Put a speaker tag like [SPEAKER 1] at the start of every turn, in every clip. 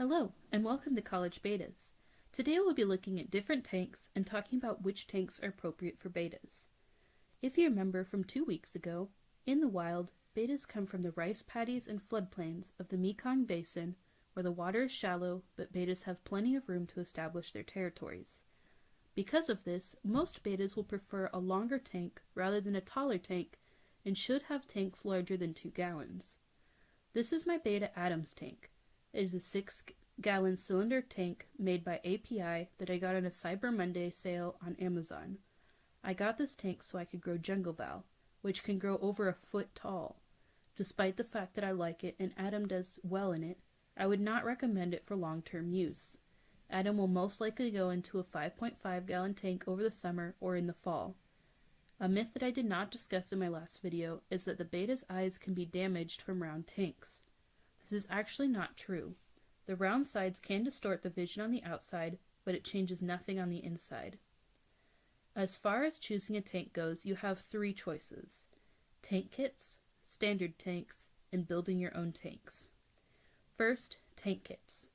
[SPEAKER 1] Hello, and welcome to College Betas. Today we'll be looking at different tanks and talking about which tanks are appropriate for betas. If you remember from 2 weeks ago, in the wild, betas come from the rice paddies and floodplains of the Mekong Basin, where the water is shallow, but betas have plenty of room to establish their territories. Because of this, most betas will prefer a longer tank rather than a taller tank and should have tanks larger than 2 gallons. This is my beta Adams tank. It is a 6-gallon cylinder tank made by API that I got on a Cyber Monday sale on Amazon. I got this tank so I could grow jungle val, which can grow over a foot tall. Despite the fact that I like it and Adam does well in it, I would not recommend it for long-term use. Adam will most likely go into a 5.5-gallon tank over the summer or in the fall. A myth that I did not discuss in my last video is that the beta's eyes can be damaged from round tanks. This is actually not true. The round sides can distort the vision on the outside, but it changes nothing on the inside. As far as choosing a tank goes, you have 3 choices: tank kits, standard tanks, and building your own tanks. First, tank kits.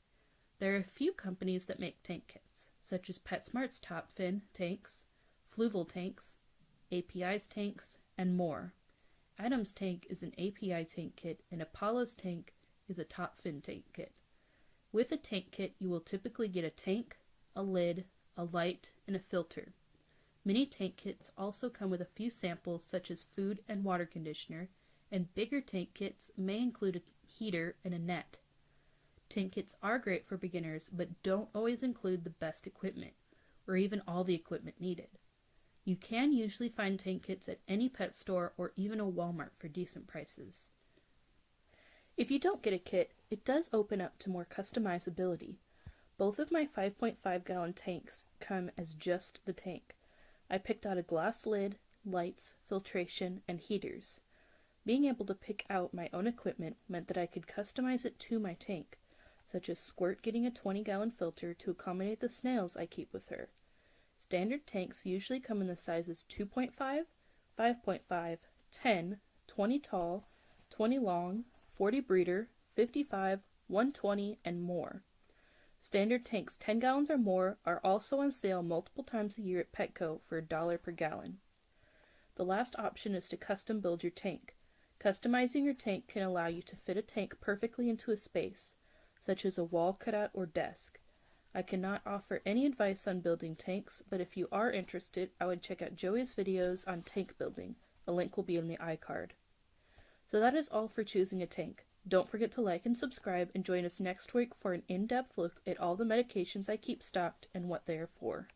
[SPEAKER 1] There are a few companies that make tank kits, such as PetSmart's Top Fin tanks, Fluval tanks, API's tanks, and more. Adam's tank is an API tank kit, and Apollo's tank is a Top Fin tank kit. With a tank kit, you will typically get a tank, a lid, a light, and a filter. Many tank kits also come with a few samples such as food and water conditioner, and bigger tank kits may include a heater and a net. Tank kits are great for beginners, but don't always include the best equipment, or even all the equipment needed. You can usually find tank kits at any pet store or even a Walmart for decent prices. If you don't get a kit, it does open up to more customizability. Both of my 5.5-gallon tanks come as just the tank. I picked out a glass lid, lights, filtration, and heaters. Being able to pick out my own equipment meant that I could customize it to my tank, such as Squirt getting a 20-gallon filter to accommodate the snails I keep with her. Standard tanks usually come in the sizes 2.5, 5.5, 10, 20 tall, 20 long, 40 breeder, 55, 120, and more. Standard tanks 10 gallons or more are also on sale multiple times a year at Petco for $1 per gallon. The last option is to custom build your tank. Customizing your tank can allow you to fit a tank perfectly into a space, such as a wall cutout or desk. I cannot offer any advice on building tanks, but if you are interested, I would check out Joey's videos on tank building. A link will be in the iCard. So that is all for choosing a tank. Don't forget to like and subscribe and join us next week for an in-depth look at all the medications I keep stocked and what they are for.